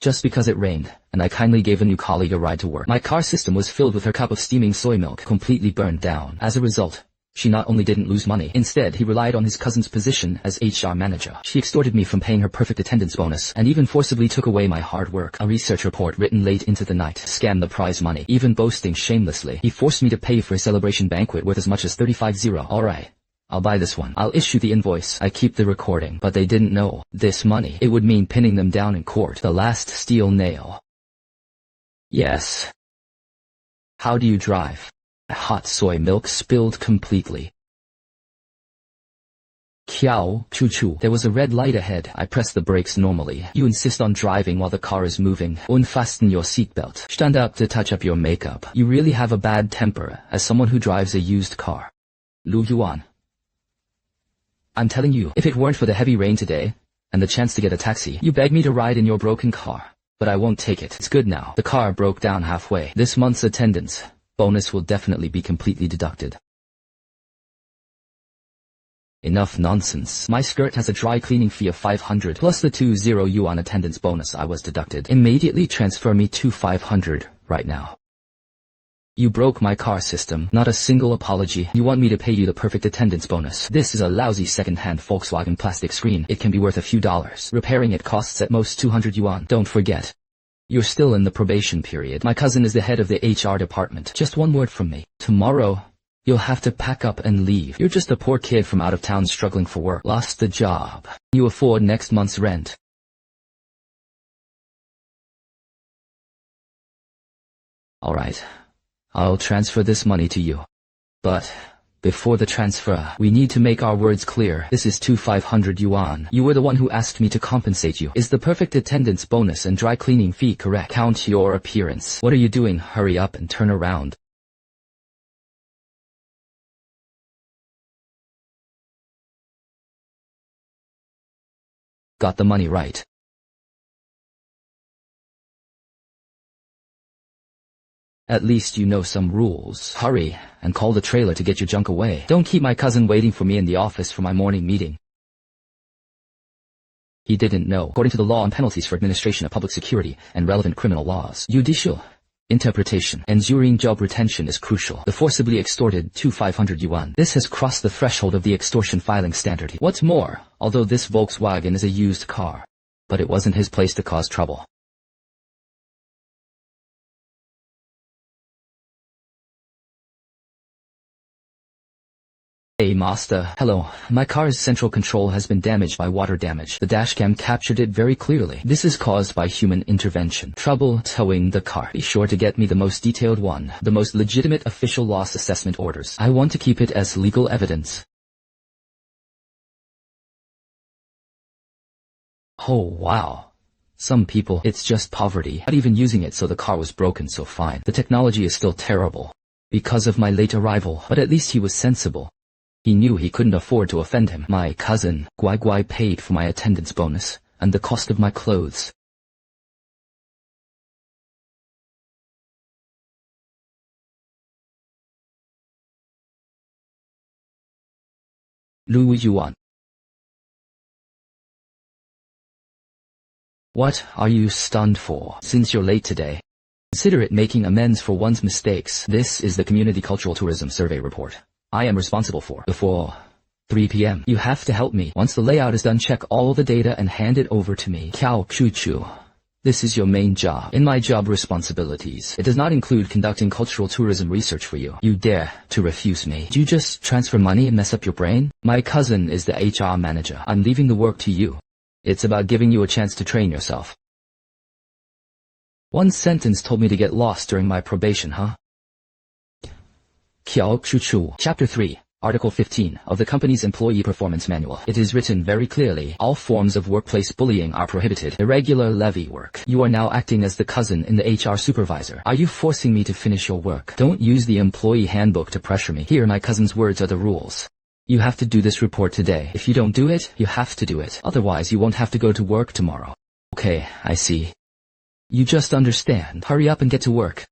just because it rained, and I kindly gave a new colleague a ride to work. My car system was filled with her cup of steaming soy milk, completely burned down. As a result, she not only didn't lose money, instead he relied on his cousin's position as HR manager. She extorted me from paying her perfect attendance bonus, and even forcibly took away my hard work. A research report written late into the night scammed the prize money, even boasting shamelessly. He forced me to pay for a celebration banquet worth as much as 35,000. Alright, I'll buy this one. I'll issue the invoice. I keep the recording. But they didn't know. This money, it would mean pinning them down in court. The last steel nail. Yes. How do you drive? Hot soy milk spilled completely. Kiao, choo-choo. There was a red light ahead. I pressed the brakes normally. You insist on driving while the car is moving. Unfasten your seatbelt. Stand up to touch up your makeup. You really have a bad temper, as someone who drives a used car. Lu Yuan. I'm telling you, if it weren't for the heavy rain today, and the chance to get a taxi, you begged me to ride in your broken car. But I won't take it. It's good now. The car broke down halfway. This month's attendance bonus will definitely be completely deducted. Enough nonsense. My skirt has a dry cleaning fee of 500 plus the 20 yuan attendance bonus I was deducted. Immediately transfer me to 500 right now. You broke my car system. Not a single apology. You want me to pay you the perfect attendance bonus. This is a lousy second-hand Volkswagen plastic screen. It can be worth a few dollars. Repairing it costs at most 200 yuan. Don't forget, you're still in the probation period. My cousin is the head of the HR department. Just one word from me. Tomorrow, you'll have to pack up and leave. You're just a poor kid from out of town struggling for work. Lost the job. You afford next month's rent. Alright. I'll transfer this money to you. But before the transfer, we need to make our words clear. This is 500 yuan. You were the one who asked me to compensate you. Is the perfect attendance bonus and dry cleaning fee correct? Count your appearance. What are you doing? Hurry up and turn around. Got the money right. At least you know some rules. Hurry, and call the trailer to get your junk away. Don't keep my cousin waiting for me in the office for my morning meeting. He didn't know. According to the law on penalties for administration of public security and relevant criminal laws, judicial interpretation, ensuring job retention is crucial. The forcibly extorted 500 yuan. This has crossed the threshold of the extortion filing standard. What's more, although this Volkswagen is a used car, but it wasn't his place to cause trouble. Hey master, hello. My car's central control has been damaged by water damage. The dashcam captured it very clearly. This is caused by human intervention. Trouble towing the car. Be sure to get me the most detailed one, the most legitimate official loss assessment orders. I want to keep it as legal evidence. Oh wow. Some people, it's just poverty. Not even using it so the car was broken, so fine. The technology is still terrible because of my late arrival, but at least he was sensible. He knew he couldn't afford to offend him. My cousin, Guai Guai, paid for my attendance bonus and the cost of my clothes. Lu Yuan. What are you stunned for? Since you're late today, consider it making amends for one's mistakes. This is the Community Cultural Tourism Survey Report I am responsible for. Before 3 p.m. You have to help me. Once the layout is done, check all the data and hand it over to me. Kiao Choo-choo. This is your main job. In my job responsibilities, it does not include conducting cultural tourism research for you. You dare to refuse me. Do you just transfer money and mess up your brain? My cousin is the HR manager. I'm leaving the work to you. It's about giving you a chance to train yourself. One sentence told me to get lost during my probation, huh? Kiao Choo-choo. Chapter 3, Article 15 of the company's Employee Performance Manual. It is written very clearly, all forms of workplace bullying are prohibited. Irregular levy work. You are now acting as the cousin and the HR supervisor. Are you forcing me to finish your work? Don't use the employee handbook to pressure me. Here, my cousin's words are the rules. You have to do this report today. If you don't do it, you have to do it. Otherwise, you won't have to go to work tomorrow. Okay, I see. You just understand. Hurry up and get to work.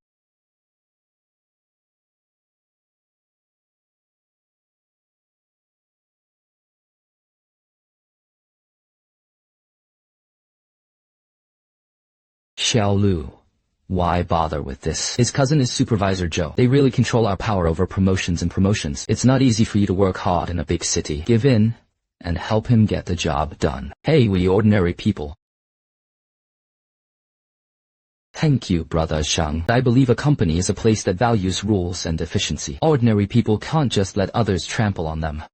Xiao Lu. Why bother with this? His cousin is Supervisor Joe. They really control our power over promotions and promotions. It's not easy for you to work hard in a big city. Give in and help him get the job done. Hey, we ordinary people. Thank you, Brother Shang. I believe a company is a place that values rules and efficiency. Ordinary people can't just let others trample on them.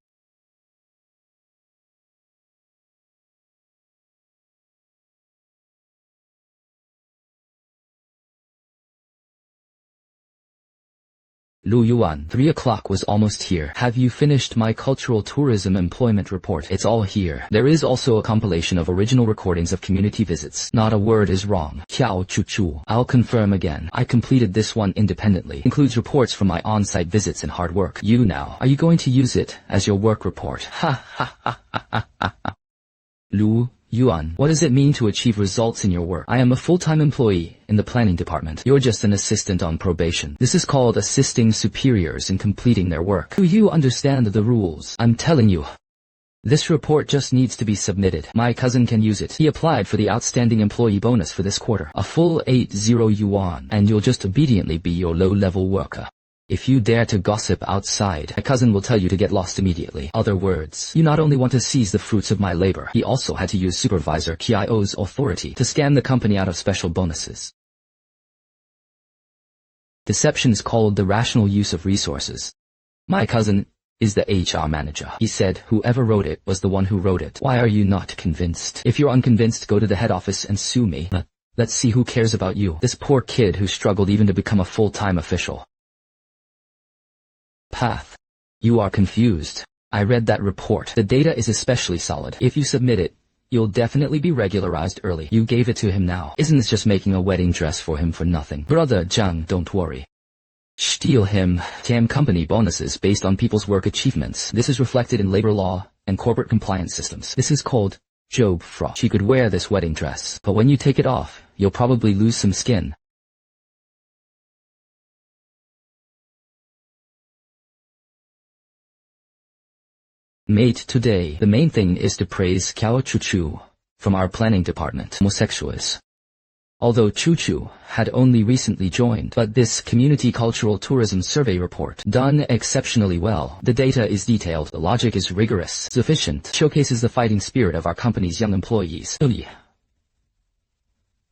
Lu Yuan, 3 o'clock was almost here. Have you finished my cultural tourism employment report? It's all here. There is also a compilation of original recordings of community visits. Not a word is wrong. Qiao Chu Chu. I'll confirm again. I completed this one independently. Includes reports from my on-site visits and hard work. You now, are you going to use it as your work report? Ha ha ha ha ha ha. Lu Yuan, what does it mean to achieve results in your work? I am a full-time employee in the planning department. You're just an assistant on probation. This is called assisting superiors in completing their work. Do you understand the rules? I'm telling you. This report just needs to be submitted. My cousin can use it. He applied for the outstanding employee bonus for this quarter. A full 80 yuan, and you'll just obediently be your low-level worker. If you dare to gossip outside, my cousin will tell you to get lost immediately. Other words, you not only want to seize the fruits of my labor, he also had to use Supervisor Qiao's authority to scam the company out of special bonuses. Deception is called the rational use of resources. My cousin is the HR manager. He said whoever wrote it was the one who wrote it. Why are you not convinced? If you're unconvinced, go to the head office and sue me. Let's see who cares about you. This poor kid who struggled even to become a full-time official. Path. You are confused. I read that report. The data is especially solid. If you submit it, you'll definitely be regularized early. You gave it to him now. Isn't this just making a wedding dress for him for nothing? Brother Zhang, don't worry. Steal him. Tam company bonuses based on people's work achievements. This is reflected in labor law and corporate compliance systems. This is called job fraud. She could wear this wedding dress, but when you take it off, you'll probably lose some skin. Mate, today, the main thing is to praise Qiao Chuchu from our planning department, homosexuals. Although Chuchu had only recently joined, but this community cultural tourism survey report done exceptionally well. The data is detailed, the logic is rigorous, sufficient, showcases the fighting spirit of our company's young employees.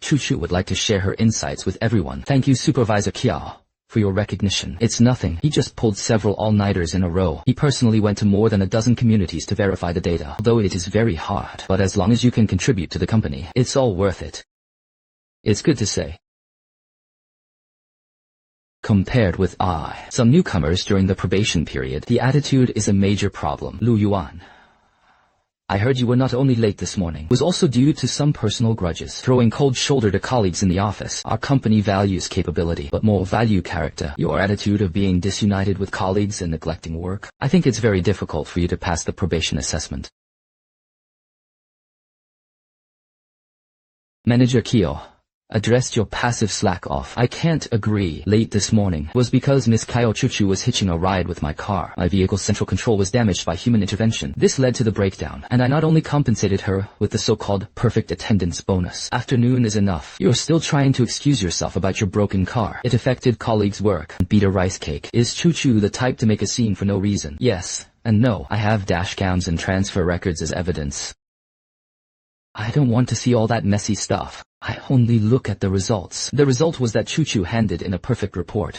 Chuchu would like to share her insights with everyone. Thank you, Supervisor Qiao, for your recognition. It's nothing. He just pulled several all-nighters in a row. He personally went to more than a dozen communities to verify the data. Although it is very hard, but as long as you can contribute to the company, it's all worth it. It's good to say. Compared with some newcomers during the probation period, the attitude is a major problem. Lu Yuan, I heard you were not only late this morning, it was also due to some personal grudges. Throwing cold shoulder to colleagues in the office. Our company values capability, but more value character. Your attitude of being disunited with colleagues and neglecting work. I think it's very difficult for you to pass the probation assessment. Manager Kyo addressed your passive slack off. I can't agree. Late this morning was because Miss Qiao Chuchu was hitching a ride with my car. My vehicle's central control was damaged by human intervention. This led to the breakdown, and I not only compensated her with the so-called perfect attendance bonus. Afternoon is enough. You're still trying to excuse yourself about your broken car. It affected colleagues' work. Beat a rice cake. Is Chuchu the type to make a scene for no reason? Yes and no. I have dash cams and transfer records as evidence. I don't want to see all that messy stuff. I only look at the results. The result was that Chuchu handed in a perfect report.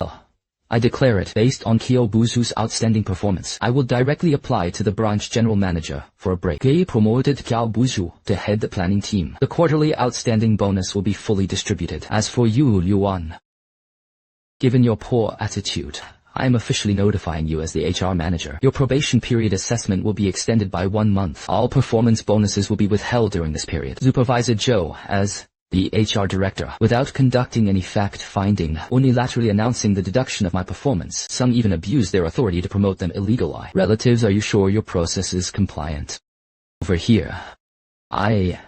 I declare it based on Kyo Buzu's outstanding performance. I will directly apply to the branch general manager for a break. They promoted Kyo Buzu to head the planning team. The quarterly outstanding bonus will be fully distributed. As for you, Yuan, given your poor attitude, I am officially notifying you as the HR manager. Your probation period assessment will be extended by 1 month. All performance bonuses will be withheld during this period. Supervisor Joe, as the HR director, without conducting any fact-finding, unilaterally announcing the deduction of my performance. Some even abuse their authority to promote them illegally. Relatives, are you sure your process is compliant? Over here, I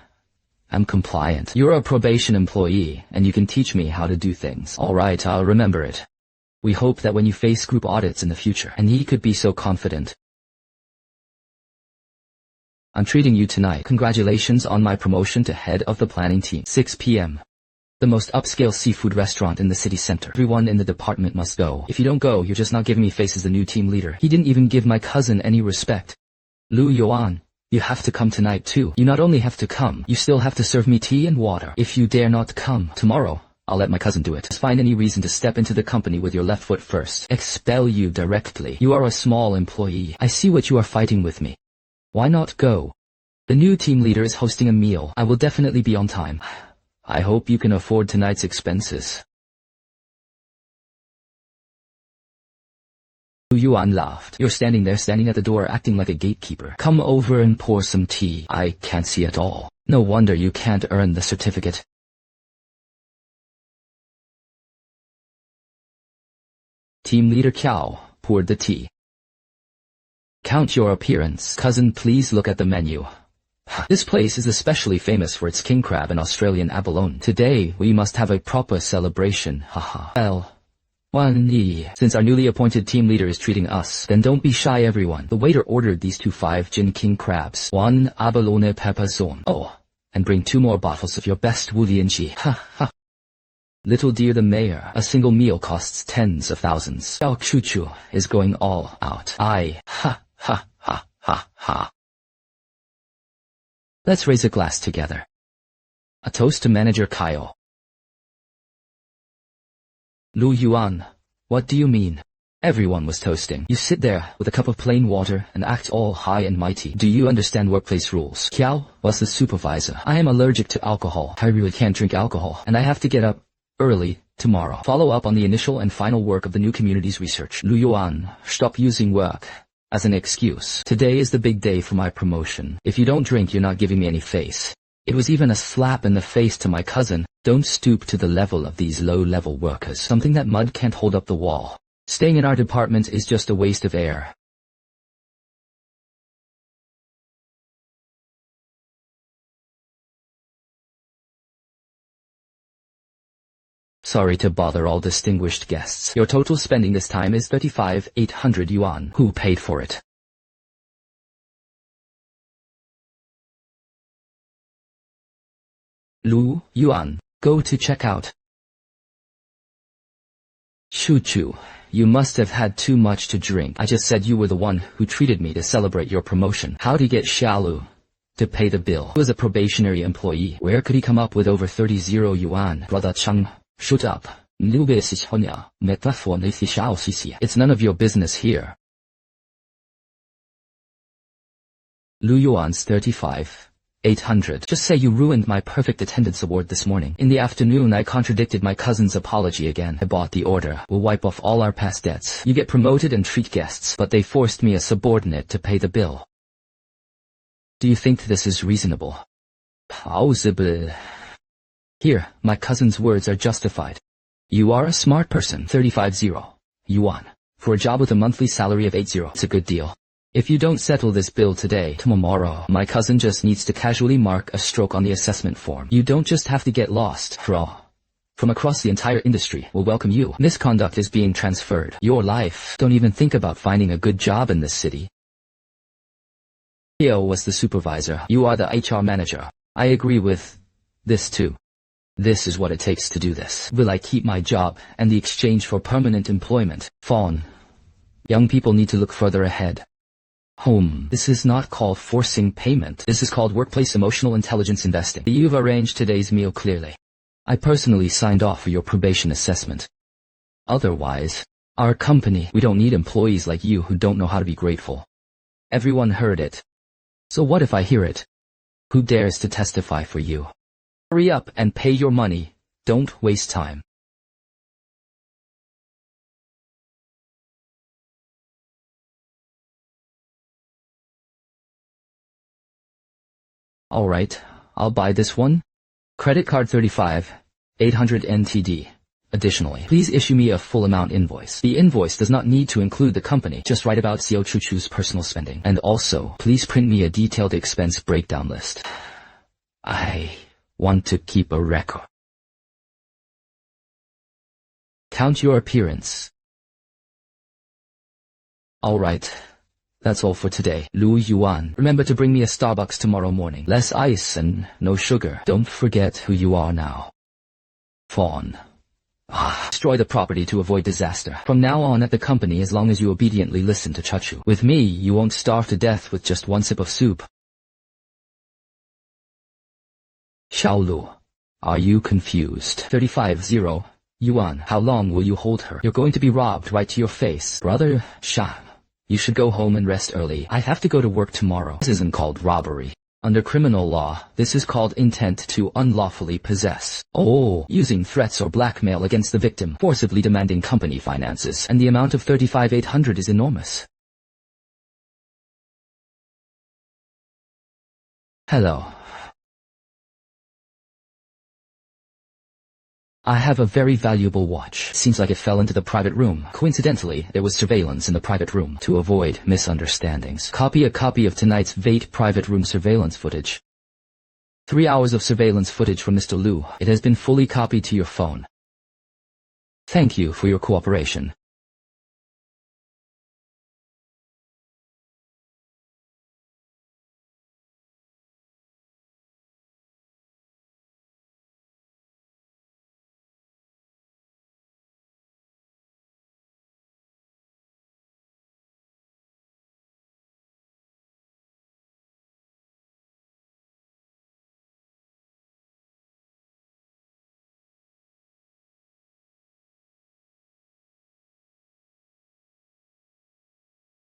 am compliant. You're a probation employee, and you can teach me how to do things. All right, I'll remember it. We hope that when you face group audits in the future, and he could be so confident. I'm treating you tonight. Congratulations on my promotion to head of the planning team. 6 p.m. The most upscale seafood restaurant in the city center. Everyone in the department must go. If you don't go, you're just not giving me face as the new team leader. He didn't even give my cousin any respect. Lu Yuan, you have to come tonight too. You not only have to come, you still have to serve me tea and water. If you dare not come tomorrow, I'll let my cousin do it. Just find any reason to step into the company with your left foot first. Expel you directly. You are a small employee. I see what you are fighting with me. Why not go? The new team leader is hosting a meal. I will definitely be on time. I hope you can afford tonight's expenses. Lu Yuan laughed. You're standing at the door acting like a gatekeeper. Come over and pour some tea. I can't see at all. No wonder you can't earn the certificate. Team leader Qiao poured the tea. Count your appearance. Cousin, please look at the menu. This place is especially famous for its king crab and Australian abalone. Today, we must have a proper celebration. Haha. Well, since our newly appointed team leader is treating us, then don't be shy, everyone. The waiter ordered these 2 5-gin king crabs, 1 abalone pepper zone. Oh, and bring 2 more bottles of your best wulianji. Ha ha. Little dear the mayor, a single meal costs tens of thousands. Xiao Chuchu is going all out. Ha ha ha ha ha. Let's raise a glass together. A toast to Manager Kyle. Lu Yuan, what do you mean? Everyone was toasting. You sit there with a cup of plain water and act all high and mighty. Do you understand workplace rules? Qiao was the supervisor. I am allergic to alcohol. I really can't drink alcohol, and I have to get up early tomorrow. Follow up on the initial and final work of the new community's research. Lu Yuan, stop using work as an excuse. Today is the big day for my promotion. If you don't drink, you're not giving me any face. It was even a slap in the face to my cousin. Don't stoop to the level of these low-level workers. Something that mud can't hold up the wall. Staying in our department is just a waste of air. Sorry to bother all distinguished guests. Your total spending this time is 35,800 yuan. Who paid for it? Lu Yuan, go to checkout. Chuchu, you must have had too much to drink. I just said you were the one who treated me to celebrate your promotion. How'd he get Xiaolu to pay the bill? He was a probationary employee. Where could he come up with over 30 yuan? Brother Chang, shut up. It's none of your business here. Lu Yuan's 35,800. Just say you ruined my perfect attendance award this morning. In the afternoon, I contradicted my cousin's apology again. I bought the order. We'll wipe off all our past debts. You get promoted and treat guests, but they forced me, a subordinate, to pay the bill. Do you think this is reasonable? Possible. Here, my cousin's words are justified. You are a smart person. 35,000 yuan. For a job with a monthly salary of 80, it's a good deal. If you don't settle this bill today, tomorrow, my cousin just needs to casually mark a stroke on the assessment form. You don't just have to get lost. From across the entire industry will welcome you. Misconduct is being transferred. Your life. Don't even think about finding a good job in this city. Theo was the supervisor. You are the HR manager. I agree with this too. This is what it takes to do this. Will I keep my job and the exchange for permanent employment? Fawn. Young people need to look further ahead. This is not called forcing payment. This is called workplace emotional intelligence investing. You've arranged today's meal clearly. I personally signed off for your probation assessment. Otherwise, our company, we don't need employees like you who don't know how to be grateful. Everyone heard it. So what if I hear it? Who dares to testify for you? Hurry up and pay your money. Don't waste time. Alright, I'll buy this one. Credit card 35,800 NTD. Additionally, please issue me a full amount invoice. The invoice does not need to include the company, just write about Xiao Chuchu's personal spending. And also, please print me a detailed expense breakdown list. I want to keep a record. Count your appearance. Alright. That's all for today. Lu Yuan, remember to bring me a Starbucks tomorrow morning. Less ice and no sugar. Don't forget who you are now. Fawn. Destroy the property to avoid disaster. From now on at the company as long as you obediently listen to Chuchu. With me, you won't starve to death with just one sip of soup. Xiaolu. Are you confused? 35-0. Yuan, how long will you hold her? You're going to be robbed right to your face. Brother, Shan, you should go home and rest early. I have to go to work tomorrow. This isn't called robbery. Under criminal law, this is called intent to unlawfully possess. Oh, using threats or blackmail against the victim, forcibly demanding company finances, and the amount of 35,800 is enormous. Hello. I have a very valuable watch. Seems like it fell into the private room. Coincidentally, there was surveillance in the private room. To avoid misunderstandings, copy a copy of tonight's VATE private room surveillance footage. 3 hours of surveillance footage from Mr. Lu. It has been fully copied to your phone. Thank you for your cooperation.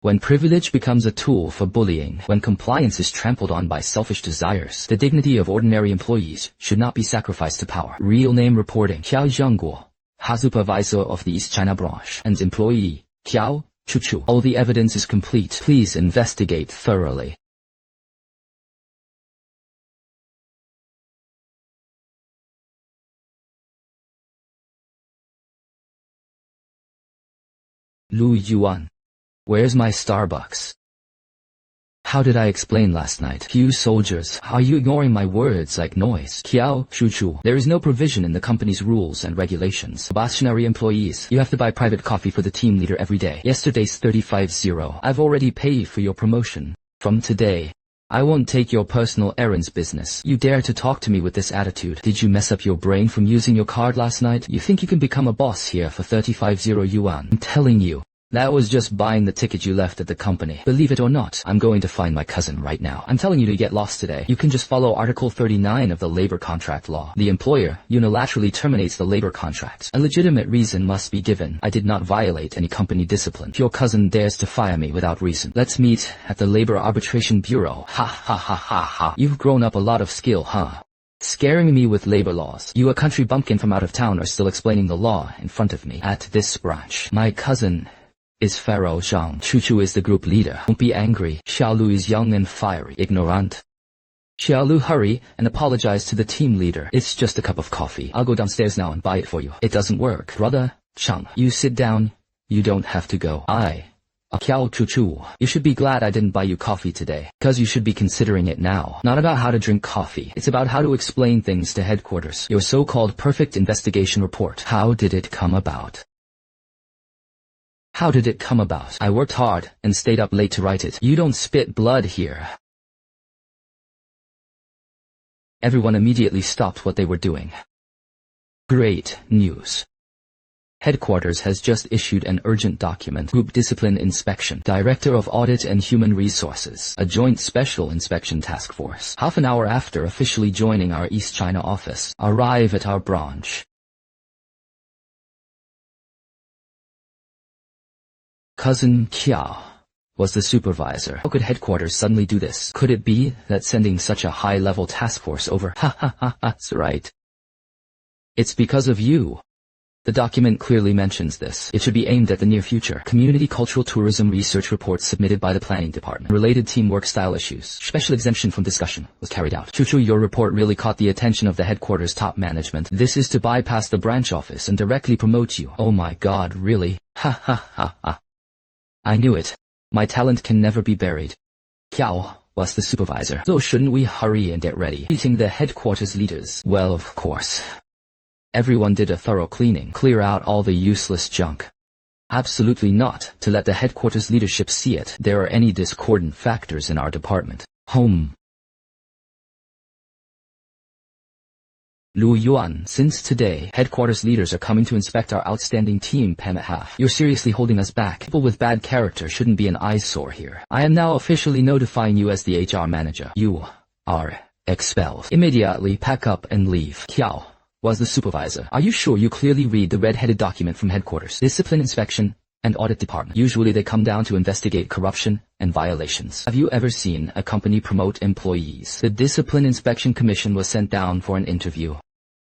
When privilege becomes a tool for bullying, when compliance is trampled on by selfish desires, the dignity of ordinary employees should not be sacrificed to power. Real name reporting: Xiao Zhengguo, supervisor of the East China branch, and employee, Xiao Chuchu. All the evidence is complete. Please investigate thoroughly. Lu Yuan. Where's my Starbucks? How did I explain last night? You soldiers, are you ignoring my words like noise? Kiao, Shuchu, there is no provision in the company's rules and regulations. Probationary employees, you have to buy private coffee for the team leader every day. Yesterday's 35-0. I've already paid for your promotion. From today, I won't take your personal errands business. You dare to talk to me with this attitude? Did you mess up your brain from using your card last night? You think you can become a boss here for 35-0 yuan? I'm telling you. That was just buying the ticket you left at the company. Believe it or not, I'm going to find my cousin right now. I'm telling you to get lost today. You can just follow Article 39 of the labor contract law. The employer unilaterally terminates the labor contract. A legitimate reason must be given. I did not violate any company discipline. If your cousin dares to fire me without reason, let's meet at the Labor Arbitration Bureau. Ha ha ha ha ha. You've grown up a lot of skill, huh? Scaring me with labor laws. You, a country bumpkin from out of town, are still explaining the law in front of me. At this branch, my cousin is Pharaoh Zhang. Chuchu is the group leader. Don't be angry. Xiaolu is young and fiery. Ignorant. Xiaolu, hurry and apologize to the team leader. It's just a cup of coffee. I'll go downstairs now and buy it for you. It doesn't work. Brother Chang, you sit down. You don't have to go. Kiao Chuchu, you should be glad I didn't buy you coffee today. Cause you should be considering it now. Not about how to drink coffee. It's about how to explain things to headquarters. Your so-called perfect investigation report. How did it come about? How did it come about? I worked hard and stayed up late to write it. You don't spit blood here. Everyone immediately stopped what they were doing. Great news. Headquarters has just issued an urgent document. Group Discipline Inspection. Director of Audit and Human Resources. A joint special inspection task force. Half an hour after officially joining our East China office. Arrive at our branch. Cousin Kiao was the supervisor. How could headquarters suddenly do this? Could it be that sending such a high-level task force over? That's right. It's because of you. The document clearly mentions this. It should be aimed at the near future. Community Cultural Tourism Research Report submitted by the Planning Department. Related teamwork style issues. Special exemption from discussion was carried out. Chuchu, your report really caught the attention of the headquarters top management. This is to bypass the branch office and directly promote you. Oh my god, really? I knew it. My talent can never be buried. Kiao was the supervisor. So shouldn't we hurry and get ready? Meeting the headquarters leaders. Well, of course. Everyone did a thorough cleaning. Clear out all the useless junk. Absolutely not. To let the headquarters leadership see it. There are any discordant factors in our department. Home. Lu Yuan, since today, headquarters leaders are coming to inspect our outstanding team, Manhwa. You're seriously holding us back. People with bad character shouldn't be an eyesore here. I am now officially notifying you as the HR manager. You are expelled. Immediately pack up and leave. Kiao was the supervisor. Are you sure you clearly read the red-headed document from headquarters? Discipline inspection and audit department. Usually they come down to investigate corruption and violations. Have you ever seen a company promote employees? The Discipline Inspection Commission was sent down for an interview.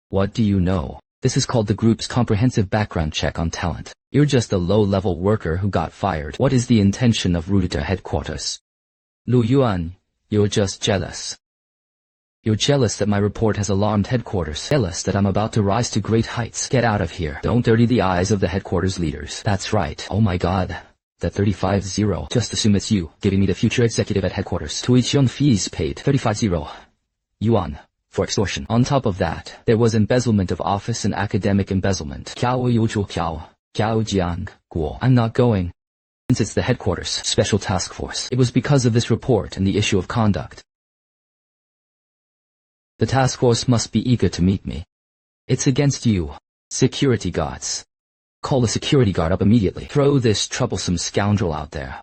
What do you know? This is called the group's comprehensive background check on talent. You're just a low-level worker who got fired. What is the intention of Rudita headquarters? Lu Yuan, you're just jealous. You're jealous that my report has alarmed headquarters. Jealous that I'm about to rise to great heights. Get out of here. Don't dirty the eyes of the headquarters leaders. That's right. Oh my god. That 35-0. Just assume it's you, giving me the future executive at headquarters. Tuition fees paid. 35-0. Yuan. For extortion. On top of that, there was embezzlement of office and academic embezzlement. I'm not going. Since it's the headquarters special task force, it was because of this report and the issue of conduct. The task force must be eager to meet me. It's against you. Security guards. Call the security guard up immediately. Throw this troublesome scoundrel out there.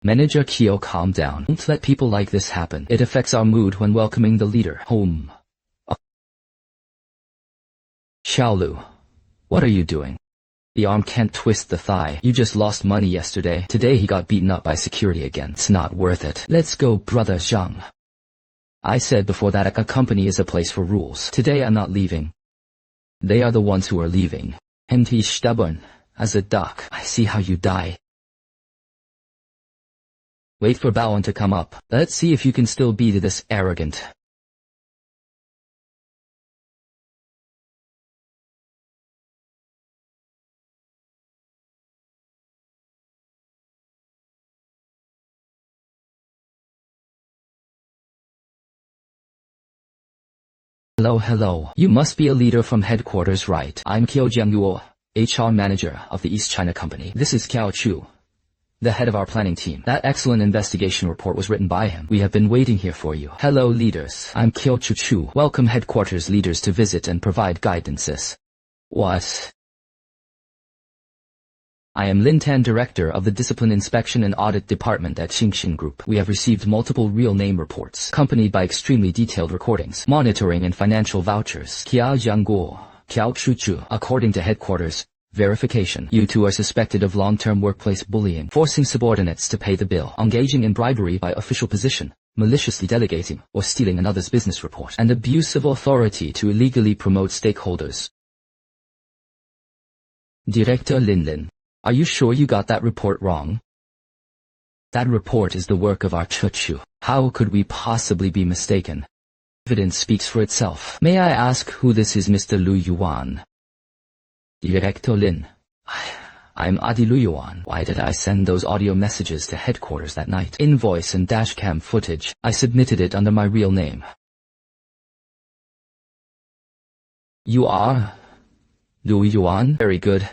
Manager Kyo, calm down. Don't let people like this happen. It affects our mood when welcoming the leader home. Xiaolu, what are you doing? The arm can't twist the thigh. You just lost money yesterday. Today he got beaten up by security again. It's not worth it. Let's go, brother Zhang. I said before that a company is a place for rules. Today I'm not leaving. They are the ones who are leaving. And he's stubborn as a duck. I see how you die. Wait for Baoan to come up. Let's see if you can still be this arrogant. Hello. You must be a leader from headquarters, right? I'm Qiao Jiangguo, HR manager of the East China Company. This is Qiao Chu, the head of our planning team. That excellent investigation report was written by him. We have been waiting here for you. Hello, leaders. I'm Qiao Chu. Welcome headquarters leaders to visit and provide guidances. What? I am Lin Tan, director of the Discipline Inspection and Audit Department at Xingxin Group. We have received multiple real name reports, accompanied by extremely detailed recordings, monitoring and financial vouchers. Qiao Jiangguo, Qiao Chu. According to headquarters, verification. You two are suspected of long-term workplace bullying, forcing subordinates to pay the bill, engaging in bribery by official position, maliciously delegating or stealing another's business report, and abuse of authority to illegally promote stakeholders. Director Lin. Are you sure you got that report wrong? That report is the work of our Chu. How could we possibly be mistaken? Evidence speaks for itself. May I ask who this is, Mr. Lu Yuan? Director Lin. I'm Adi Lu Yuan. Why did I send those audio messages to headquarters that night? Invoice and dashcam footage. I submitted it under my real name. You are Lu Yuan? Very good.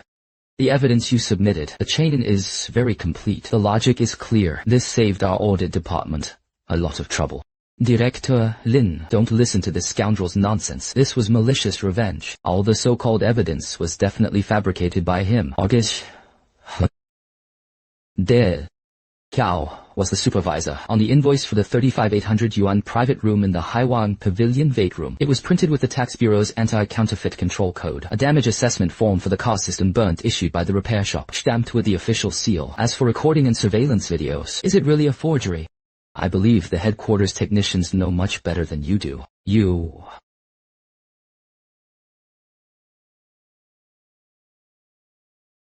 The evidence you submitted, the chain is very complete. The logic is clear. This saved our audit department a lot of trouble. Director Lin, don't listen to this scoundrel's nonsense. This was malicious revenge. All the so-called evidence was definitely fabricated by him. August. Qiao was the supervisor on the invoice for the 35,800 yuan private room in the Haiwang Pavilion Vate Room. It was printed with the Tax Bureau's anti-counterfeit control code. A damage assessment form for the car system burnt issued by the repair shop, stamped with the official seal. As for recording and surveillance videos, is it really a forgery? I believe the headquarters technicians know much better than you do. You...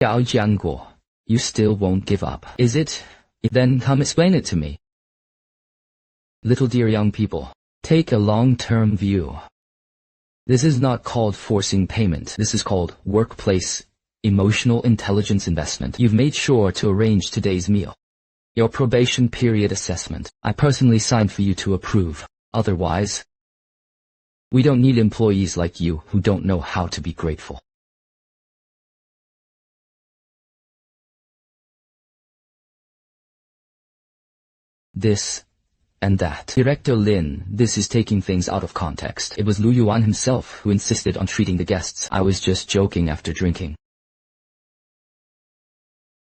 Qiao Jiangguo, you still won't give up, is it? Then come explain it to me. Little dear young people, take a long-term view. This is not called forcing payment. This is called workplace emotional intelligence investment. You've made sure to arrange today's meal. Your probation period assessment. I personally signed for you to approve. Otherwise, we don't need employees like you who don't know how to be grateful. This and that. Director Lin, this is taking things out of context. It was Lu Yuan himself who insisted on treating the guests. I was just joking after drinking.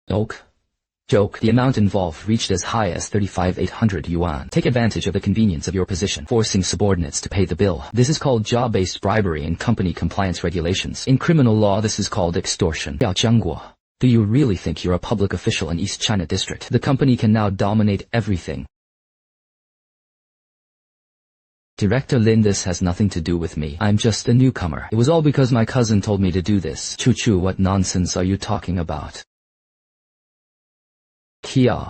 Joke. The amount involved reached as high as 35,800 yuan. Take advantage of the convenience of your position, forcing subordinates to pay the bill. This is called job-based bribery in company compliance regulations. In criminal law, this is called extortion. Do you really think you're a public official in East China District? The company can now dominate everything. Director Lin, this has nothing to do with me. I'm just a newcomer. It was all because my cousin told me to do this. Chu, what nonsense are you talking about? Kia.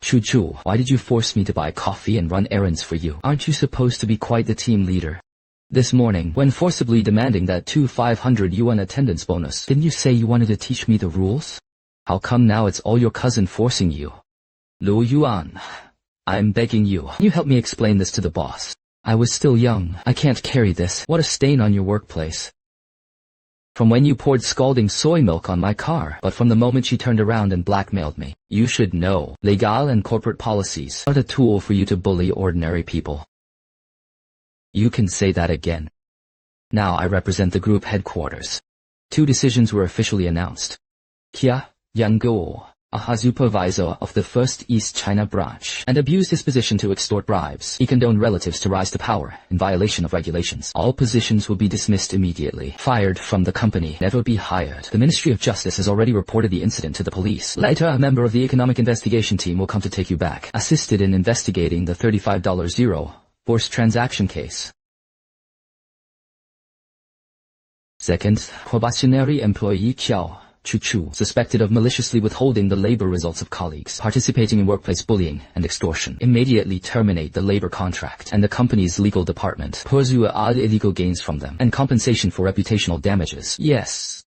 Chu, why did you force me to buy coffee and run errands for you? Aren't you supposed to be quite the team leader? This morning, when forcibly demanding that 500 yuan attendance bonus, didn't you say you wanted to teach me the rules? How come now it's all your cousin forcing you? Lu Yuan, I'm begging you. Can you help me explain this to the boss? I was still young. I can't carry this. What a stain on your workplace. From when you poured scalding soy milk on my car, but from the moment she turned around and blackmailed me. You should know, legal and corporate policies are the tool for you to bully ordinary people. You can say that again. Now I represent the group headquarters. 2 decisions were officially announced. Kia Yang-guo, a supervisor of the 1st East China branch, and abused his position to extort bribes. He condoned relatives to rise to power in violation of regulations. All positions will be dismissed immediately. Fired from the company, never be hired. The Ministry of Justice has already reported the incident to the police. Later, a member of the economic investigation team will come to take you back. Assisted in investigating the $35 forced transaction case. Second, probationary employee Qiao Chu, suspected of maliciously withholding the labor results of colleagues, participating in workplace bullying and extortion. Immediately terminate the labor contract and the company's legal department. Pursue all illegal gains from them and compensation for reputational damages. Yes.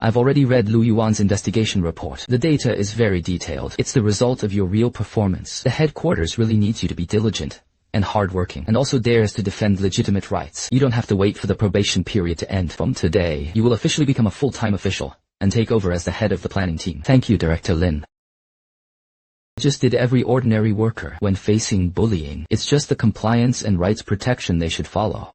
I've already read Lu Yuan's investigation report. The data is very detailed. It's the result of your real performance. The headquarters really needs you to be diligent and hardworking, and also dares to defend legitimate rights. You don't have to wait for the probation period to end. From today, you will officially become a full-time official and take over as the head of the planning team. Thank you, Director Lin. Just did every ordinary worker when facing bullying. It's just the compliance and rights protection they should follow.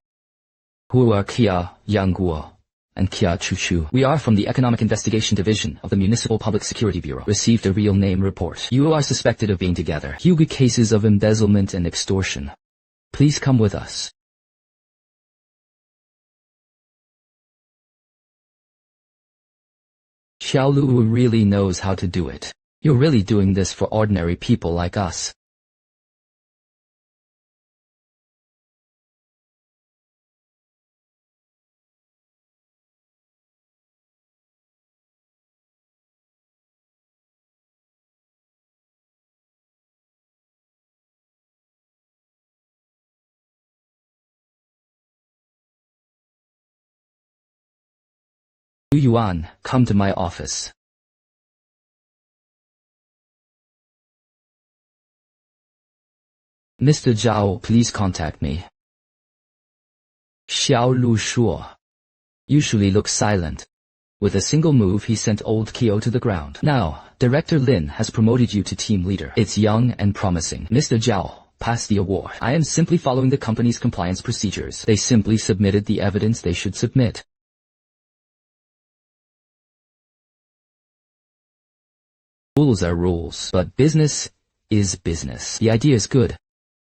Who are Kia Yang-guo and Kia Chu? We are from the Economic Investigation Division of the Municipal Public Security Bureau. Received a real name report. You are suspected of being together. Huge cases of embezzlement and extortion. Please come with us. Xiao Lu really knows how to do it. You're really doing this for ordinary people like us. Lu Yuan, come to my office. Mr. Zhao, please contact me. Xiao Lu Shuo usually looks silent. With a single move, he sent old Kyo to the ground. Now, Director Lin has promoted you to team leader. It's young and promising. Mr. Zhao, pass the award. I am simply following the company's compliance procedures. They simply submitted the evidence they should submit. Rules are rules, but business is business. The idea is good.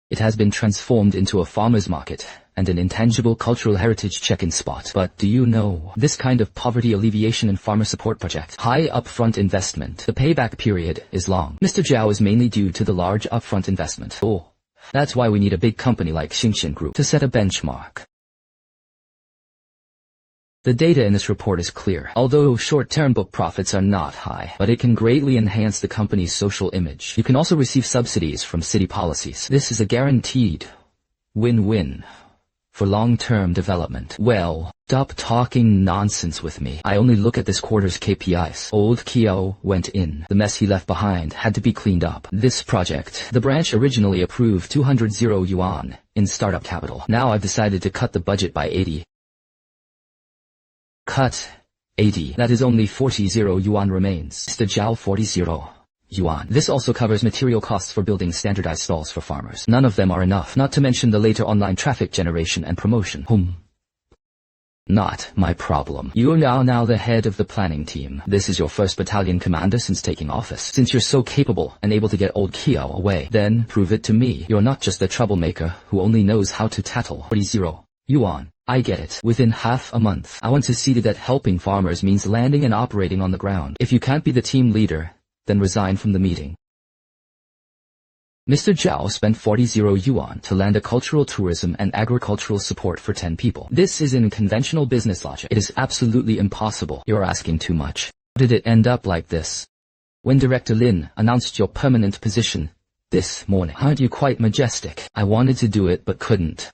It has been transformed into a farmer's market and an intangible cultural heritage check-in spot. But do you know, this kind of poverty alleviation and farmer support project, high upfront investment, the payback period is long. Mr. Zhao is mainly due to the large upfront investment. That's why we need a big company like Xingxian Group to set a benchmark. The data in this report is clear. Although short-term book profits are not high, but it can greatly enhance the company's social image. You can also receive subsidies from city policies. This is a guaranteed win-win for long-term development. Well, stop talking nonsense with me. I only look at this quarter's KPIs. Old Kyo went in. The mess he left behind had to be cleaned up. This project, the branch originally approved 200 yuan in startup capital. Now I've decided to cut the budget by 80. Cut. 80. That is only 40 yuan remains. Mr. Zhao 40 yuan. This also covers material costs for building standardized stalls for farmers. None of them are enough, not to mention the later online traffic generation and promotion. Not my problem. You are now the head of the planning team. This is your first battalion commander since taking office. Since you're so capable and able to get old Kiao away, then prove it to me. You're not just a troublemaker who only knows how to tattle. 40 yuan. I get it. Within half a month, I want to see that helping farmers means landing and operating on the ground. If you can't be the team leader, then resign from the meeting. Mr. Zhao spent 40 yuan to land a cultural tourism and agricultural support for 10 people. This is in conventional business logic. It is absolutely impossible. You're asking too much. How did it end up like this? When Director Lin announced your permanent position this morning, aren't you quite majestic? I wanted to do it but couldn't.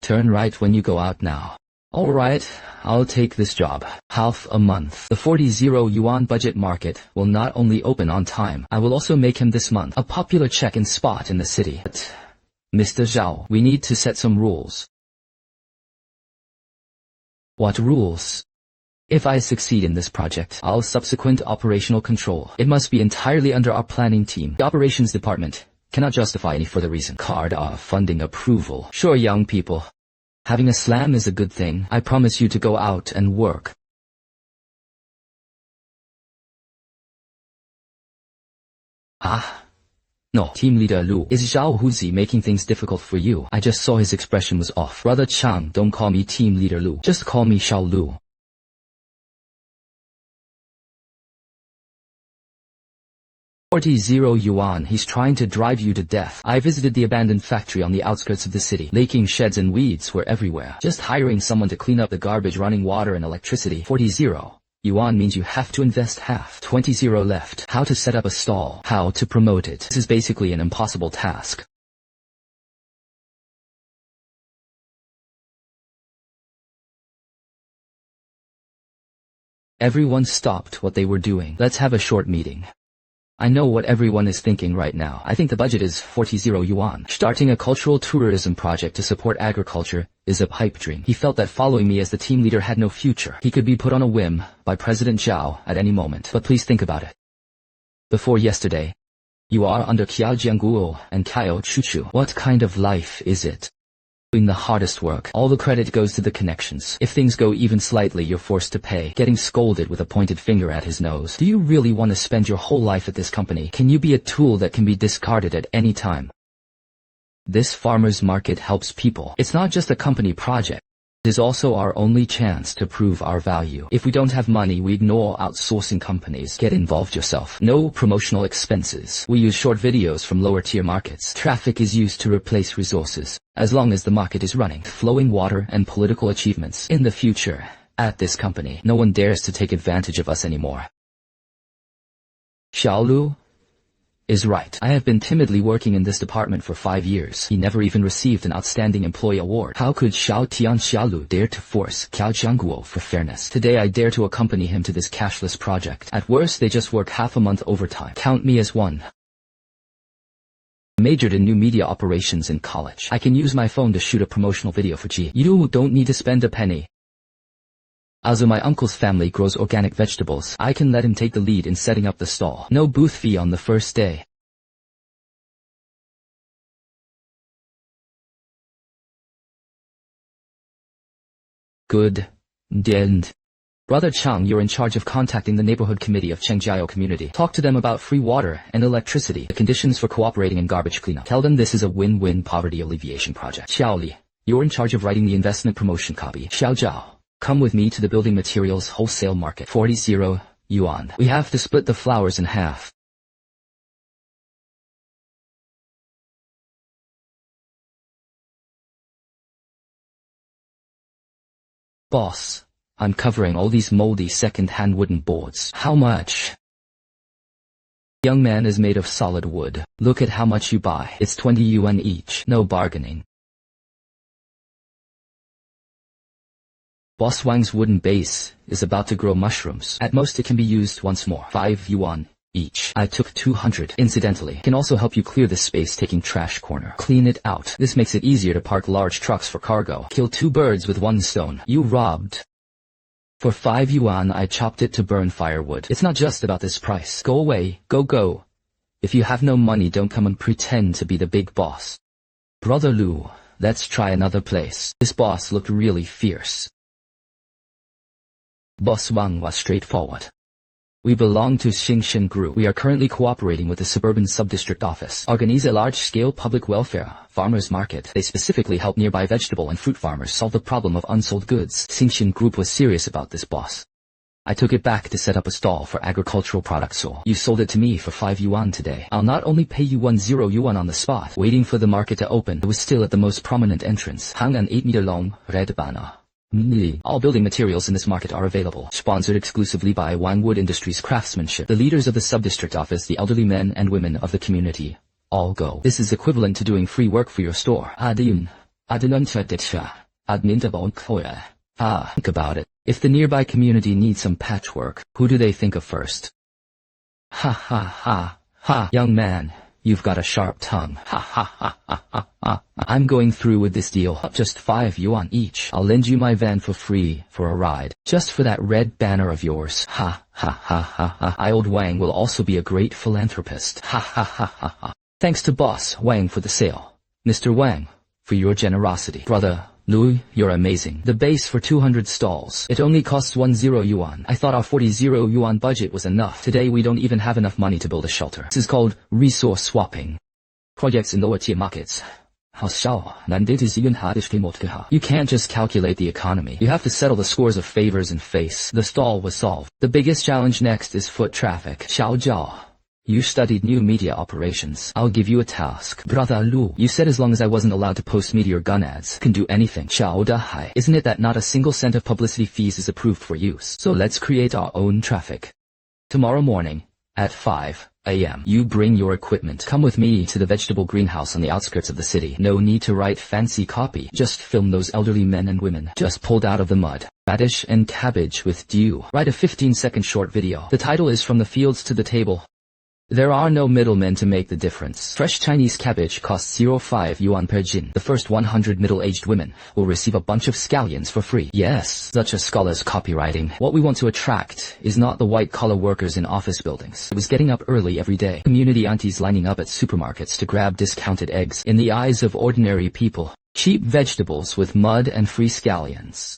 Turn right when you go out now. Alright, I'll take this job. Half a month. The 40 yuan budget market will not only open on time, I will also make him this month a popular check-in spot in the city. But, Mr. Zhao, we need to set some rules. What rules? If I succeed in this project, I'll subsequent operational control. It must be entirely under our planning team. The operations department cannot justify any further reason. Card of funding approval. Sure, young people. Having a slam is a good thing. I promise you to go out and work. No, Team Leader Lu. Is Zhao Huzi making things difficult for you? I just saw his expression was off. Brother Chang, don't call me Team Leader Lu. Just call me Xiao Lu. €40 he's trying to drive you to death. I visited the abandoned factory on the outskirts of the city. Laking sheds and weeds were everywhere. Just hiring someone to clean up the garbage, running water and electricity. 40 yuan means you have to invest half. 20 left. How to set up a stall. How to promote it. This is basically an impossible task. Everyone stopped what they were doing. Let's have a short meeting. I know what everyone is thinking right now. I think the budget is 40 yuan. Starting a cultural tourism project to support agriculture is a pipe dream. He felt that following me as the team leader had no future. He could be put on a whim by President Zhao at any moment. But please think about it. Before yesterday, you are under Qiao Jianguo and Kaio Chuchu. What kind of life is it? Doing the hardest work. All the credit goes to the connections. If things go even slightly, you're forced to pay. Getting scolded with a pointed finger at his nose. Do you really want to spend your whole life at this company? Can you be a tool that can be discarded at any time? This farmers market helps people. It's not just a company project. It is also our only chance to prove our value. If we don't have money, we ignore outsourcing companies. Get involved yourself. No promotional expenses. We use short videos from lower tier markets. Traffic is used to replace resources. As long as the market is running, flowing water and political achievements. In the future, at this company, no one dares to take advantage of us anymore. Xiao Lu is right. I have been timidly working in this department for 5 years. He never even received an outstanding employee award. How could Xiao Tian Xiaolu dare to force Qiao Jianguo for fairness? Today I dare to accompany him to this cashless project. At worst, they just work half a month overtime. Count me as one. I majored in new media operations in college. I can use my phone to shoot a promotional video for G. You don't need to spend a penny. Also, my uncle's family grows organic vegetables. I can let him take the lead in setting up the stall. No booth fee on the first day. Good. End. Brother Chang, you're in charge of contacting the neighborhood committee of Chengjiao community. Talk to them about free water and electricity, the conditions for cooperating in garbage cleanup. Tell them this is a win-win poverty alleviation project. Xiao Li, you're in charge of writing the investment promotion copy. Xiao Zhao, come with me to the building materials wholesale market. 40 yuan. We have to split the flowers in half. Boss, I'm covering all these moldy second-hand wooden boards. How much? Young man is made of solid wood. Look at how much you buy. It's 20 yuan each. No bargaining. Boss Wang's wooden base is about to grow mushrooms. At most it can be used once more. 5 yuan each. I took 200. Incidentally, can also help you clear this space taking trash corner. Clean it out. This makes it easier to park large trucks for cargo. Kill 2 birds with 1 stone. You robbed For 5 yuan I chopped it to burn firewood. It's not just about this price. Go away, go. If you have no money, don't come and pretend to be the big boss. Brother Lu, let's try another place. This boss looked really fierce. Boss Wang was straightforward. We belong to Xingxin Group. We are currently cooperating with the suburban sub-district office. Organize a large-scale public welfare farmers market. They specifically help nearby vegetable and fruit farmers solve the problem of unsold goods. Xingxin Group was serious about this, boss. I took it back to set up a stall for agricultural products. So you sold it to me for 5 yuan today. I'll not only pay you 10 yuan on the spot. Waiting for the market to open, it was still at the most prominent entrance. Hang an 8-meter-long red banner. All building materials in this market are available. Sponsored exclusively by Wangwood Industries Craftsmanship. The leaders of the sub-district office, the elderly men and women of the community, all go. This is equivalent to doing free work for your store. Think about it. If the nearby community needs some patchwork, who do they think of first? Ha, young man, you've got a sharp tongue. Ha. I'm going through with this deal. Just 5 yuan each. I'll lend you my van for free for a ride. Just for that red banner of yours. Ha. Old Wang will also be a great philanthropist. Ha. Thanks to Boss Wang for the sale. Mr. Wang, for your generosity. Brother Lu, you're amazing. The base for 200 stalls. It only costs 10 yuan. I thought our 40 yuan budget was enough. Today we don't even have enough money to build a shelter. This is called resource swapping. Projects in lower tier markets. You can't just calculate the economy. You have to settle the scores of favors and face. The stall was solved. The biggest challenge next is foot traffic. Xiao, you studied new media operations. I'll give you a task. Brother Lu, you said as long as I wasn't allowed to post meteor gun ads, can do anything. Xiao Dahai, isn't it that not a single cent of publicity fees is approved for use? So let's create our own traffic. Tomorrow morning, at 5 a.m. you bring your equipment. Come with me to the vegetable greenhouse on the outskirts of the city. No need to write fancy copy. Just film those elderly men and women just pulled out of the mud. Radish and cabbage with dew. Write a 15-second short video. The title is From the Fields to the Table. There are no middlemen to make the difference. Fresh Chinese cabbage costs 0.5 yuan per jin. The first 100 middle-aged women will receive a bunch of scallions for free. Yes, such a scholar's copywriting. What we want to attract is not the white-collar workers in office buildings. It was getting up early every day. Community aunties lining up at supermarkets to grab discounted eggs. In the eyes of ordinary people, cheap vegetables with mud and free scallions.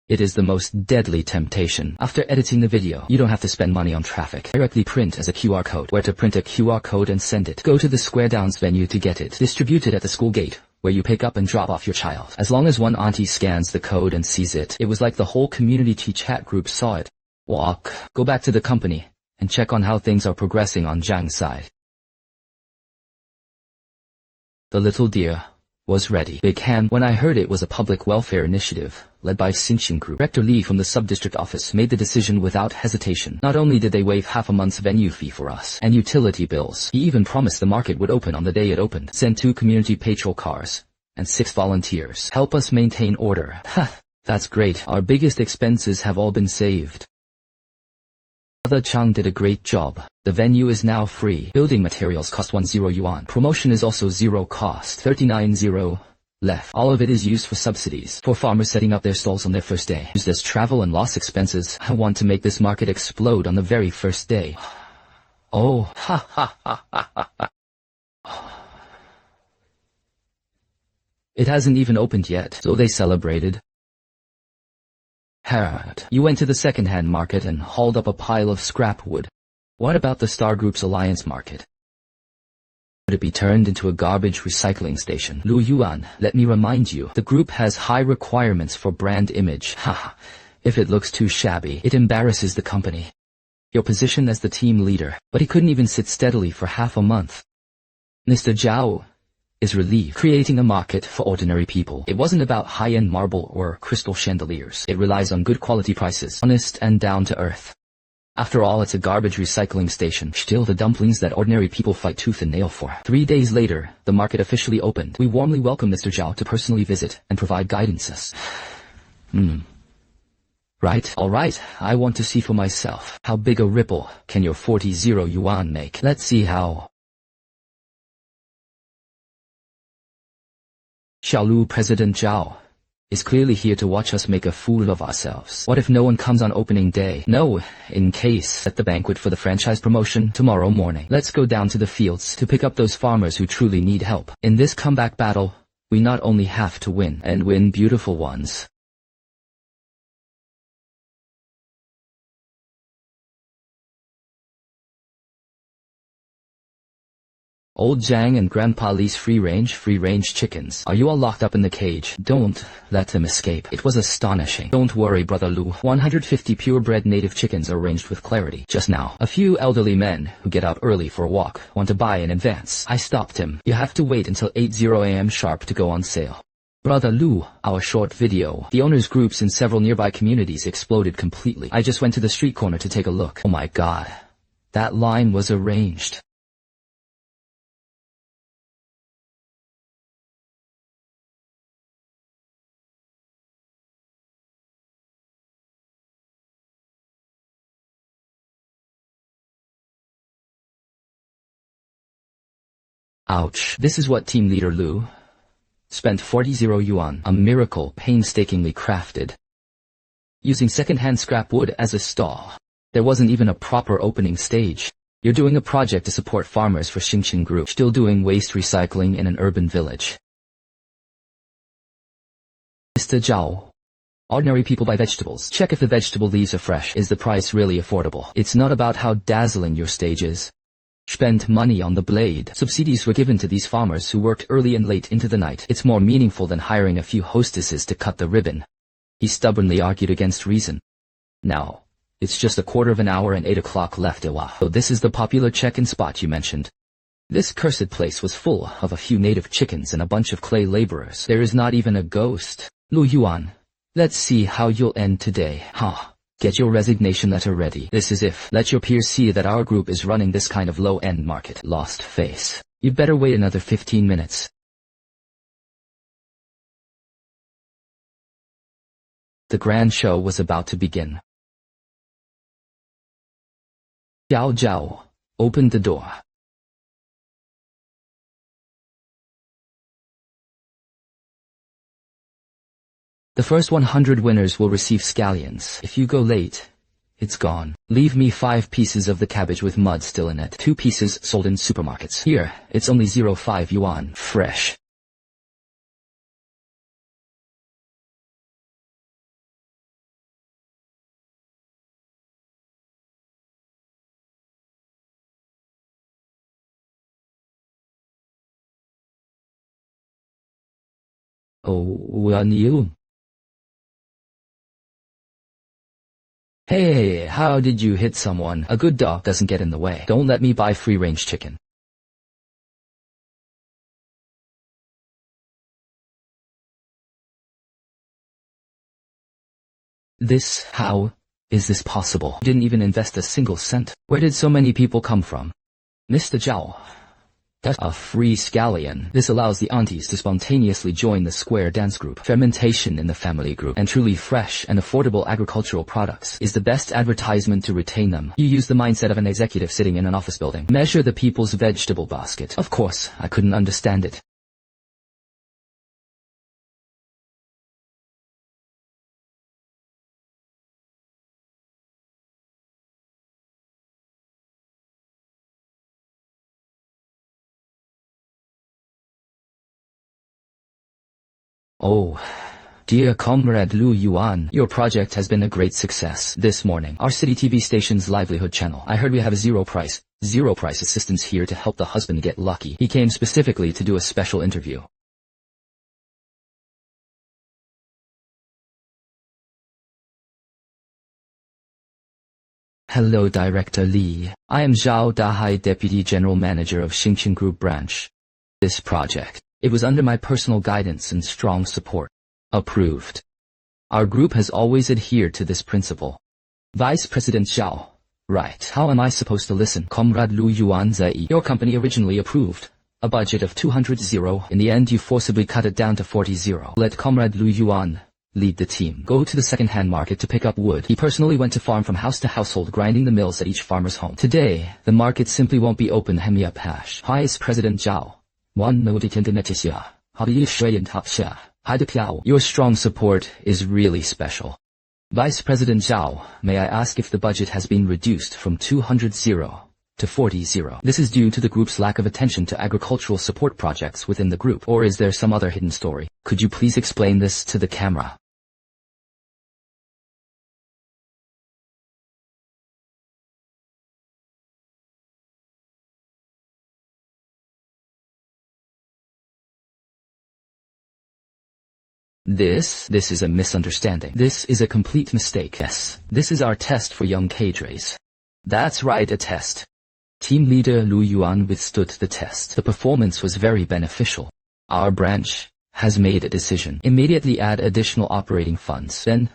It is the most deadly temptation. After editing the video, you don't have to spend money on traffic. Directly print as a QR code. Where to print a QR code and send it. Go to the Square Downs venue to get it. Distribute it at the school gate, where you pick up and drop off your child. As long as one auntie scans the code and sees it, it was like the whole community chat group saw it. Walk. Go back to the company and check on how things are progressing on Zhang's side. The little deer was ready. Big hand. When I heard it was a public welfare initiative, led by Xingxin Group, Director Li from the sub-district office made the decision without hesitation. Not only did they waive half a month's venue fee for us, and utility bills, he even promised the market would open on the day it opened. Send 2 community patrol cars, and 6 volunteers. Help us maintain order. Ha! That's great. Our biggest expenses have all been saved. Brother Chang did a great job. The venue is now free. Building materials cost 10 yuan. Promotion is also 0 cost. 39 left. All of it is used for subsidies. For farmers setting up their stalls on their first day. Used as travel and loss expenses. I want to make this market explode on the very first day. Oh, ha. It hasn't even opened yet, so they celebrated. Harold, you went to the second-hand market and hauled up a pile of scrap wood. What about the Star Group's Alliance market? Would it be turned into a garbage recycling station? Lu Yuan, let me remind you, the group has high requirements for brand image. Ha! If it looks too shabby, it embarrasses the company. Your position as the team leader, but he couldn't even sit steadily for half a month. Mr. Zhao is relieved. Creating a market for ordinary people. It wasn't about high-end marble or crystal chandeliers. It relies on good quality prices, honest and down to earth. After all, it's a garbage recycling station. Still the dumplings that ordinary people fight tooth and nail for. 3 days later, the market officially opened. We warmly welcome Mr. Zhao to personally visit and provide guidances. Right? Alright, I want to see for myself. How big a ripple can your 40 yuan make? Let's see how. Xiaolu President Zhao, is clearly here to watch us make a fool of ourselves. What if no one comes on opening day? No, in case at the banquet for the franchise promotion tomorrow morning. Let's go down to the fields to pick up those farmers who truly need help. In this comeback battle, we not only have to win, and win beautiful ones. Old Jang and Grandpa Lee's free-range chickens. Are you all locked up in the cage? Don't let them escape. It was astonishing. Don't worry, Brother Lu. 150 purebred native chickens are arranged with clarity. Just now, a few elderly men who get up early for a walk want to buy in advance. I stopped him. You have to wait until 8:00 a.m. sharp to go on sale. Brother Lu, our short video. The owners' groups in several nearby communities exploded completely. I just went to the street corner to take a look. Oh my god. That line was arranged. Ouch. This is what Team Leader Lu spent 40 yuan, a miracle painstakingly crafted, using second-hand scrap wood as a stall. There wasn't even a proper opening stage. You're doing a project to support farmers for Xingqing Group, still doing waste recycling in an urban village. Mr. Zhao. Ordinary people buy vegetables. Check if the vegetable leaves are fresh. Is the price really affordable? It's not about how dazzling your stage is. Spend money on the blade. Subsidies were given to these farmers who worked early and late into the night. It's more meaningful than hiring a few hostesses to cut the ribbon. He stubbornly argued against reason. Now, it's just a quarter of an hour and 8 o'clock left. So this is the popular check-in spot you mentioned. This cursed place was full of a few native chickens and a bunch of clay laborers. There is not even a ghost. Lu Yuan, let's see how you'll end today. Get your resignation letter ready. This is if. Let your peers see that our group is running this kind of low-end market. Lost face. You'd better wait another 15 minutes. The grand show was about to begin. Xiao Zhao opened the door. The first 100 winners will receive scallions. If you go late, it's gone. Leave me 5 pieces of the cabbage with mud still in it. 2 pieces sold in supermarkets. Here, it's only 0.5 yuan. Fresh. Oh, you. Hey, how did you hit someone? A good dog doesn't get in the way. Don't let me buy free-range chicken. How is this possible? You didn't even invest a single cent. Where did so many people come from? Mr. Zhao. That's a free scallion. This allows the aunties to spontaneously join the square dance group. Fermentation in the family group and truly fresh and affordable agricultural products is the best advertisement to retain them. You use the mindset of an executive sitting in an office building. Measure the people's vegetable basket. Of course, I couldn't understand it. Oh, dear Comrade Lu Yuan, your project has been a great success. This morning, our city TV station's livelihood channel. I heard we have a zero price assistance here to help the husband get lucky. He came specifically to do a special interview. Hello, Director Li. I am Zhao Dahai, Deputy General Manager of Xingqing Group Branch. This project. It was under my personal guidance and strong support. Approved. Our group has always adhered to this principle. Vice President Zhao. Right. How am I supposed to listen? Comrade Lu Yuan Zai. Your company originally approved a budget of 200. In the end, you forcibly cut it down to 40. Let Comrade Lu Yuan lead the team. Go to the second-hand market to pick up wood. He personally went to farm from house to household, grinding the mills at each farmer's home. Today, the market simply won't be open. Vice President Zhao. 1 Notitin de Neticia. Hobby Australian top share. Hi to Piao. Your strong support is really special. Vice President Zhao, may I ask if the budget has been reduced from 200 to 40. This is due to the group's lack of attention to agricultural support projects within the group, or is there some other hidden story? Could you please explain this to the camera? This is a misunderstanding. This is a complete mistake. Yes, this is our test for young cadres. That's right, a test. Team leader Lu Yuan withstood the test. The performance was very beneficial. Our branch has made a decision. Immediately add additional operating funds. Then,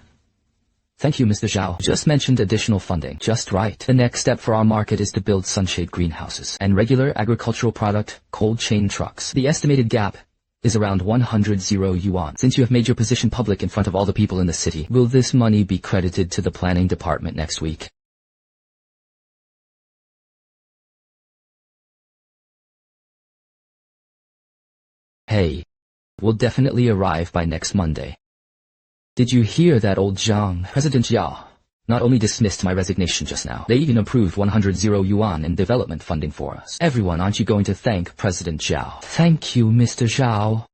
thank you, Mr. Zhao. Just mentioned additional funding. Just right. The next step for our market is to build sunshade greenhouses and regular agricultural product cold chain trucks. The estimated gap is around 100 yuan. Since you have made your position public in front of all the people in the city, will this money be credited to the planning department next week? Hey, will definitely arrive by next Monday. Did you hear that, old Zhang? President Zhao not only dismissed my resignation just now, they even approved 100 yuan in development funding for us. Everyone, aren't you going to thank President Zhao? Thank you, Mr. Zhao.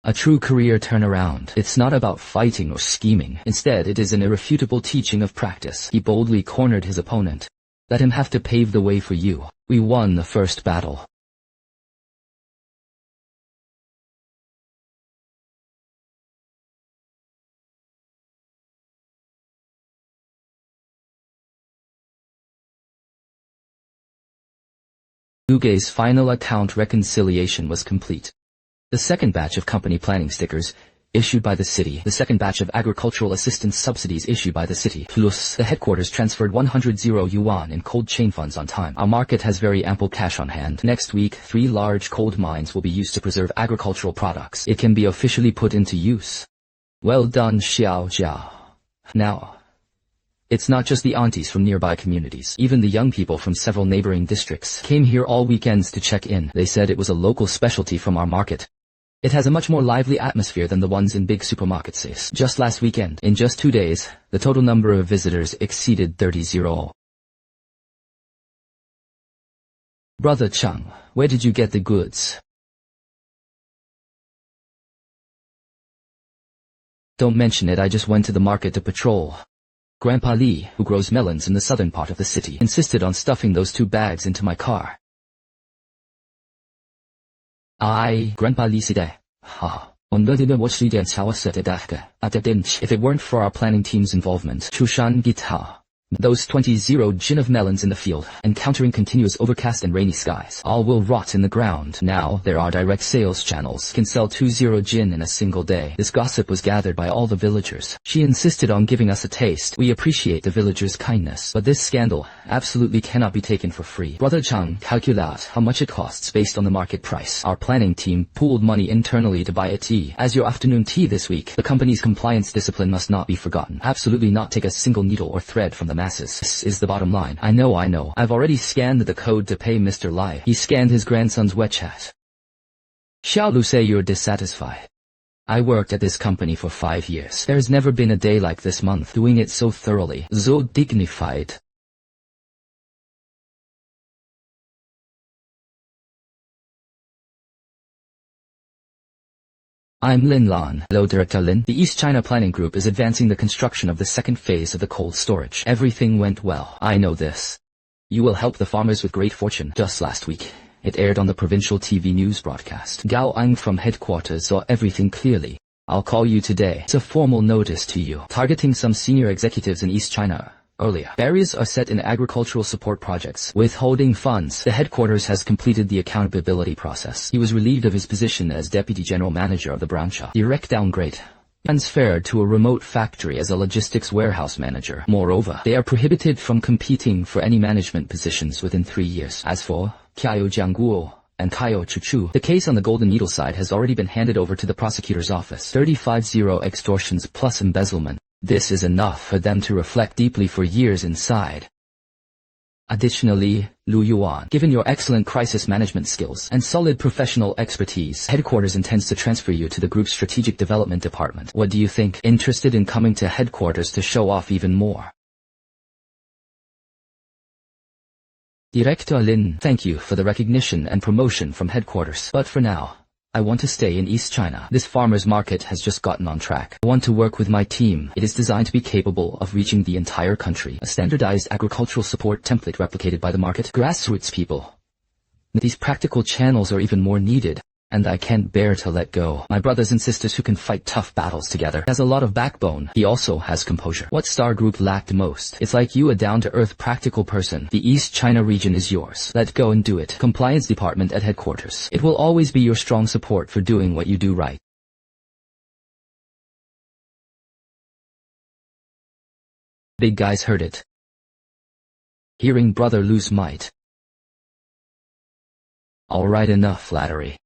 A true career turnaround. It's not about fighting or scheming. Instead, it is an irrefutable teaching of practice. He boldly cornered his opponent. Let him have to pave the way for you. We won the first battle. Luge's final account reconciliation was complete. The second batch of company planning stickers issued by the city, the second batch of agricultural assistance subsidies issued by the city, plus the headquarters transferred 100 yuan in cold chain funds on time. Our market has very ample cash on hand. Next week, 3 large cold mines will be used to preserve agricultural products. It can be officially put into use. Well done, Xiao Jiao. Now, it's not just the aunties from nearby communities. Even the young people from several neighboring districts came here all weekends to check in. They said it was a local specialty from our market. It has a much more lively atmosphere than the ones in big supermarkets. Just last weekend, in just 2 days, the total number of visitors exceeded 30. Brother Chang, where did you get the goods? Don't mention it, I just went to the market to patrol. Grandpa Li, who grows melons in the southern part of the city, insisted on stuffing those 2 bags into my car. Grandpa Li said, if it weren't for our planning team's involvement, Chushan Gitao, those 20 jin of melons in the field, encountering continuous overcast and rainy skies, all will rot in the ground. Now, there are direct sales channels, can sell 20 jin in a single day. This gossip was gathered by all the villagers. She insisted on giving us a taste. We appreciate the villagers' kindness, but this scandal absolutely cannot be taken for free. Brother Chang, calculate how much it costs based on the market price. Our planning team pooled money internally to buy a tea. As your afternoon tea this week, the company's compliance discipline must not be forgotten. Absolutely not take a single needle or thread from the masses. This is the bottom line. I know. I've already scanned the code to pay Mr. Lai. He scanned his grandson's WeChat. Xiao Lu say you're dissatisfied. I worked at this company for 5 years. There's never been a day like this month, doing it so thoroughly, so dignified. I'm Lin Lan. Hello, Director Lin. The East China Planning Group is advancing the construction of the second phase of the cold storage. Everything went well. I know this. You will help the farmers with great fortune. Just last week, it aired on the provincial TV news broadcast. Gao Ang from headquarters saw everything clearly. I'll call you today. It's a formal notice to you, targeting some senior executives in East China. Earlier, barriers are set in agricultural support projects. Withholding funds. The headquarters has completed the accountability process. He was relieved of his position as deputy general manager of the branch. Direct downgrade. Transferred to a remote factory as a logistics warehouse manager. Moreover, they are prohibited from competing for any management positions within 3 years. As for Qiao Jiangguo, and Kaio Chuchu. The case on the Golden Needle side has already been handed over to the prosecutor's office. 35-0 extortions plus embezzlement. This is enough for them to reflect deeply for years inside. Additionally, Lu Yuan, given your excellent crisis management skills and solid professional expertise, headquarters intends to transfer you to the group's strategic development department. What do you think? Interested in coming to headquarters to show off even more? Director Lin, thank you for the recognition and promotion from headquarters. But for now, I want to stay in East China. This farmer's market has just gotten on track. I want to work with my team. It is designed to be capable of reaching the entire country. A standardized agricultural support template replicated by the market. Grassroots people. These practical channels are even more needed. And I can't bear to let go. My brothers and sisters who can fight tough battles together. He has a lot of backbone. He also has composure. What Star Group lacked most? It's like you, a down-to-earth practical person. The East China region is yours. Let go and do it. Compliance department at headquarters. It will always be your strong support for doing what you do right. Big guys heard it. Hearing brother lose might. Alright, enough flattery.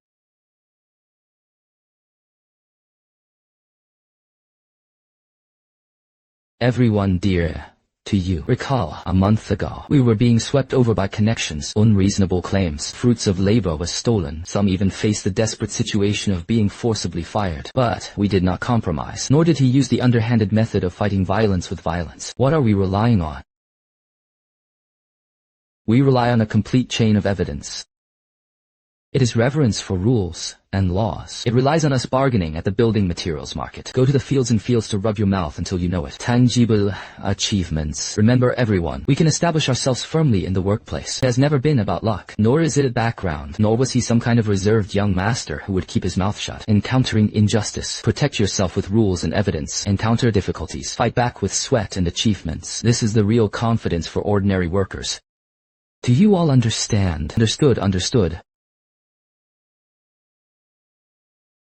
Everyone dear to you. Recall, a month ago, we were being swept over by connections, unreasonable claims, fruits of labor was stolen. Some even faced the desperate situation of being forcibly fired. But we did not compromise, nor did he use the underhanded method of fighting violence with violence. What are we relying on? We rely on a complete chain of evidence. It is reverence for rules and laws. It relies on us bargaining at the building materials market. Go to the fields and fields to rub your mouth until you know it. Tangible achievements. Remember everyone, we can establish ourselves firmly in the workplace. It has never been about luck, nor is it a background, nor was he some kind of reserved young master who would keep his mouth shut. Encountering injustice. Protect yourself with rules and evidence. Encounter difficulties. Fight back with sweat and achievements. This is the real confidence for ordinary workers. Do you all understand? Understood.